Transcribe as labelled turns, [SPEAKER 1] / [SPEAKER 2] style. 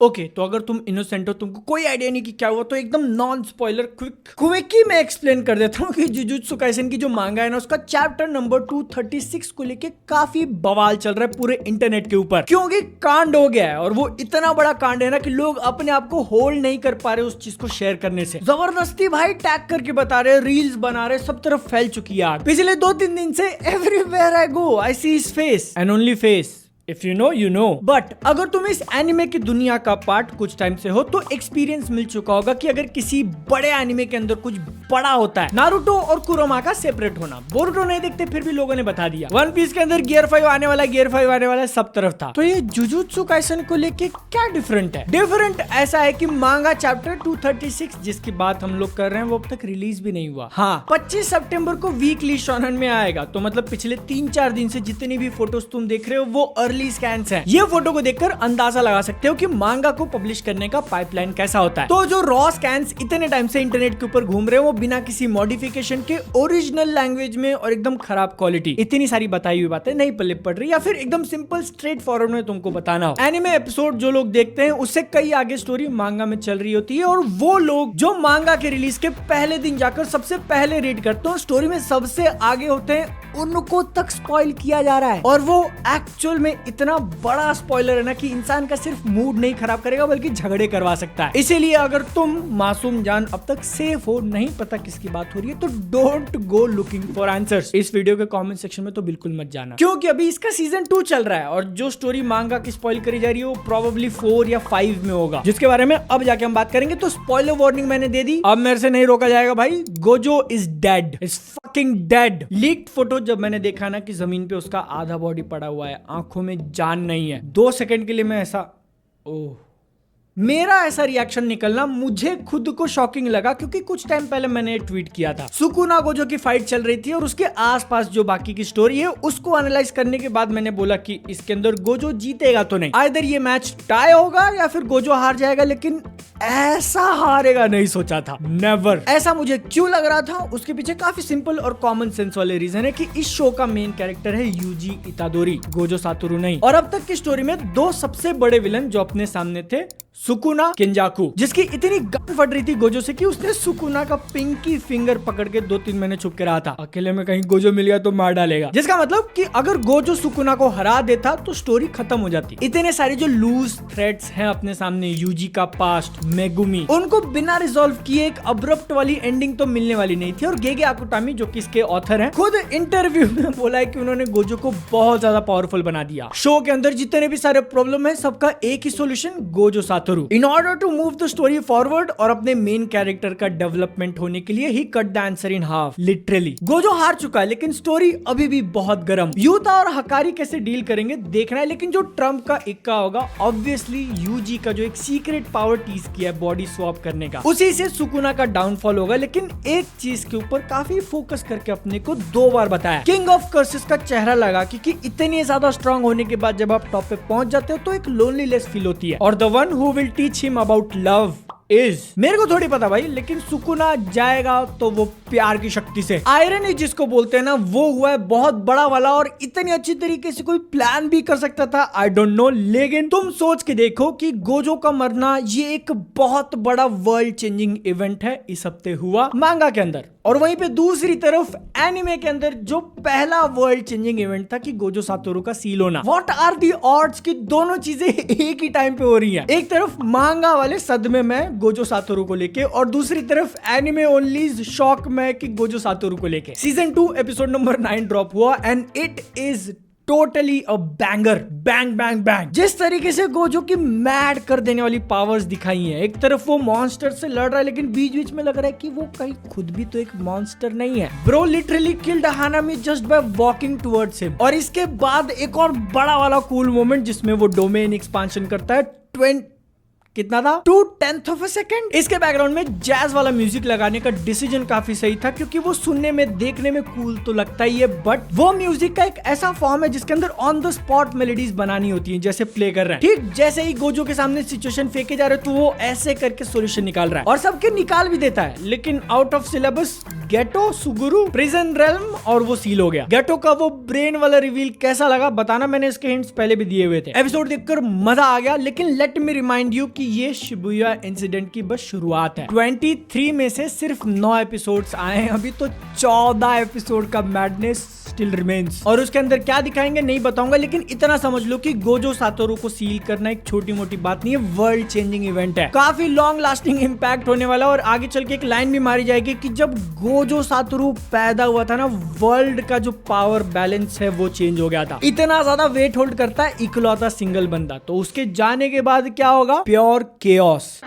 [SPEAKER 1] Okay, तो अगर तुम इनोसेंट हो, तुमको कोई आइडिया नहीं कि क्या हुआ, तो एकदम नॉन स्पॉइलर क्विकी मैं एक्सप्लेन कर देता हूँ कि जुजुत्सु काइसेन की जो मांगा है ना, उसका चैप्टर नंबर 236 को लेके काफी बवाल चल रहा है पूरे इंटरनेट के ऊपर, क्योंकि कांड हो गया है और वो इतना बड़ा कांड है ना कि लोग अपने आप को होल्ड नहीं कर पा रहे उस चीज को शेयर करने से। जबरदस्ती भाई टैग करके बता रहे, रील्स बना रहे, सब तरफ फैल चुकी है आग। पिछले 2-3 दिन से everywhere I go I see his face and only face. If you know, you know. But अगर तुम इस एनिमे की दुनिया का पार्ट कुछ टाइम से हो तो एक्सपीरियंस मिल चुका होगा कि अगर किसी बड़े एनिमे के अंदर कुछ बड़ा होता है, नारुतो और कुरोमा का सेपरेट होना। बोरुटो नहीं देखते फिर भी लोगों ने बता दिया, वन पीस के अंदर गियर 5 आने वाला, गियर 5 आने वाला, सब तरफ था। तो ये जुजुत्सु काइसेन को लेके क्या डिफरेंट है? डिफरेंट ऐसा है कि मांगा चैप्टर 236 जिसकी बात हम लोग कर रहे हैं वो अब तक रिलीज भी नहीं हुआ। हाँ, 25 सितंबर को वीकली शोनन में आएगा। तो मतलब पिछले 3-4 दिन से जितनी भी फोटोज तुम देख रहे हो वो अर्ली स्कैन्स हैं। ये फोटो को देखकर अंदाजा लगा सकते हो कि मांगा को पब्लिश करने का पाइपलाइन कैसा होता है। तो जो रॉ स्कैन्स इतने टाइम से इंटरनेट के ऊपर घूम रहे हैं वो बिना किसी मॉडिफिकेशन के ओरिजिनल लैंग्वेज में और एकदम खराब क्वालिटी, इतनी सारी बताई हुई बातें नहीं पल्ले पड़ रही, या फिर एकदम सिंपल स्ट्रेट फॉरवर्ड में तुमको बताना हो। एनिमे एपिसोड जो लोग देखते हैं उससे कई आगे स्टोरी मांगा में चल रही होती है, और वो लोग जो मांगा के रिलीज के पहले दिन जाकर सबसे पहले रीड करते हैं, स्टोरी में सबसे आगे होते हैं, उनको तक स्पॉइल किया जा रहा है। और वो एक्चुअल में इतना बड़ा स्पॉइलर है ना कि इंसान का सिर्फ मूड नहीं खराब करेगा बल्कि झगड़े करवा सकता है। इसीलिए अगर तुम मासूम जान अब तक सेफ हो, नहीं पता किसकी बात हो रही है, तो don't go looking for answers. इस वीडियो के कमेंट सेक्शन में तो बिल्कुल मत जाना, क्योंकि अभी इसका सीजन 2 चल रहा है और जो स्टोरी मांगा की स्पॉइल करी जा रही है वो प्रोबेबली 4 या 5 में होगा, जिसके बारे में अब जाके हम बात करेंगे। तो स्पॉइलर वार्निंग मैंने दे दी, अब मेरे से नहीं रोका जाएगा भाई। Gojo is dead, is fucking dead. Leaked photo जब मैंने देखा ना कि जमीन पे उसका आधा बॉडी पड़ा हुआ है, आंखों में जान नहीं है, 2 सेकंड के लिए मैं ऐसा, ओह, मेरा ऐसा रिएक्शन निकलना मुझे खुद को शॉकिंग लगा, क्योंकि कुछ टाइम पहले मैंने ट्वीट किया था, सुकुना गोजो की फाइट चल रही थी और उसके आसपास जो बाकी की स्टोरी है उसको एनालाइज करने के बाद मैंने बोला कि इसके अंदर गोजो जीतेगा तो नहीं, आइदर ये मैच टाई होगा या फिर गोजो हार जाएगा, लेकिन ऐसा हारेगा नहीं सोचा था, नेवर। ऐसा मुझे क्यों लग रहा था, उसके पीछे काफी सिंपल और कॉमन सेंस वाले रीजन है कि इस शो का मेन कैरेक्टर है यूजी इतादोरी, गोजो सातोरू नहीं। और अब तक की स्टोरी में 2 सबसे बड़े विलन जो अपने सामने थे, सुकुना केंजाकू, जिसकी इतनी गन फट रही थी गोजो से कि उसने सुकुना का पिंकी फिंगर पकड़ के 2-3 महीने छुप के रहा था, अकेले में कहीं गोजो मिल गया तो मार डालेगा, जिसका मतलब कि अगर गोजो सुकुना को हरा देता तो स्टोरी खत्म हो जाती। इतने सारे जो लूज थ्रेड्स हैं अपने सामने, यूजी का पास्ट, मेगुमी, उनको बिना रिजॉल्व किए एक अब्रप्ट वाली एंडिंग तो मिलने वाली नहीं थी। और गेगे आकुटामी जो कि इसके ऑथर हैं, खुद इंटरव्यू में बोला है कि उन्होंने गोजो को बहुत ज्यादा पावरफुल बना दिया। शो के अंदर जितने भी सारे प्रॉब्लम है सबका एक ही solution, Gojo Satoru. In order to move the story forward और अपने मेन कैरेक्टर का डेवलपमेंट होने के लिए ही cut the answer in half, literally. Gojo हार चुका है लेकिन स्टोरी अभी भी बहुत गर्म। यूता और हकारी कैसे डील करेंगे देखना है, लेकिन जो ट्रम्प का इक्का होगा ऑब्वियसली यूजी का जो एक सीक्रेट पावर टीज किया है बॉडी स्वैप करने का, उसी से सुकुना का डाउनफॉल होगा। लेकिन एक चीज के ऊपर काफी फोकस करके अपने को 2 बार बताया, किंग ऑफ कर्सेस का चेहरा लगा, क्योंकि इतनी ज्यादा स्ट्रांग होने के बाद जब आप टॉप पे पहुंच जाते हो तो एक लोनलीनेस फील होती है। और the one who will teach him about love is, मेरे को थोड़ी पता भाई, लेकिन सुकुना जाएगा तो वो प्यार की शक्ति से, आयरन जिसको बोलते हैं ना, वो हुआ है बहुत बड़ा वाला, और इतनी अच्छी तरीके से कोई प्लान भी कर सकता था, आई डोंट नो। लेकिन तुम सोच के देखो कि गोजो का मरना ये एक बहुत बड़ा वर्ल्ड चेंजिंग इवेंट है, इस हफ्ते हुआ मांगा के अंदर, और वहीं पे दूसरी तरफ एनिमे के अंदर जो पहला वर्ल्ड चेंजिंग इवेंट था कि गोजो सातोरू का सील होना। व्हाट आर दी ऑड्स कि दोनों चीजें एक ही टाइम पे हो रही हैं। एक तरफ मांगा वाले सदमे में गोजो सातोरू को लेके, और दूसरी तरफ एनिमे ओनलीज शॉक में कि गोजो सातोरू को लेके। सीजन 2 एपिसोड नंबर 9 ड्रॉप हुआ and it is totally a banger, bang bang bang. जिस तरीके से गोजो की मैड कर देने वाली पावर्स दिखाई हैं, एक तरफ वो मॉन्स्टर से लड़ रहा है लेकिन बीच बीच में लग रहा है कि वो कहीं खुद भी तो एक मॉन्स्टर नहीं है। Bro literally killed Hanami just by walking towards him. और इसके बाद एक और बड़ा वाला कूल मोमेंट जिसमें वो डोमेन एक्सपांशन करता है कितना था 2/10 ऑफ अ सेकंड। इसके बैकग्राउंड में जैज वाला म्यूजिक लगाने का डिसीजन काफी सही था, क्योंकि वो सुनने में देखने में कूल तो लगता ही है, बट वो म्यूजिक का एक ऐसा फॉर्म है जिसके अंदर ऑन द स्पॉट मेलोडीज बनानी होती है, जैसे प्ले कर रहा है। ठीक जैसे ही गोजो के सामने सिचुएशन फेंके जा रहे तो वो ऐसे करके सॉल्यूशन निकाल रहा है और सबके निकाल भी देता है, लेकिन out of syllabus Geto, Suguru, prison realm और वो सील हो गया। गेटो का वो ब्रेन वाला रिवील कैसा लगा बताना, मैंने इसके हिंट्स पहले भी दिए हुए थे। एपिसोड देखकर मजा आ गया, लेकिन लेट मी रिमाइंड यू कि ये शिबुया इंसिडेंट की बस शुरुआत है। 23 में से सिर्फ 9 एपिसोड्स आए हैं अभी, तो 14 एपिसोड का मैडनेस स्टिल रिमेन्स। और उसके अंदर क्या दिखाएंगे नहीं बताऊंगा, लेकिन इतना समझ लो कि गोजो सातोरू को सील करना एक छोटी मोटी बात नहीं है, वर्ल्ड चेंजिंग इवेंट है, काफी लॉन्ग लास्टिंग इम्पैक्ट होने वाला। और आगे चल के एक लाइन भी मारी जाएगी कि जब गोजो सातोरू पैदा हुआ था ना, वर्ल्ड का जो पावर बैलेंस है वो चेंज हो गया था। इतना ज्यादा वेट होल्ड करता है इकलौता सिंगल बंदा, तो उसके जाने के बाद क्या होगा, प्योर केओस।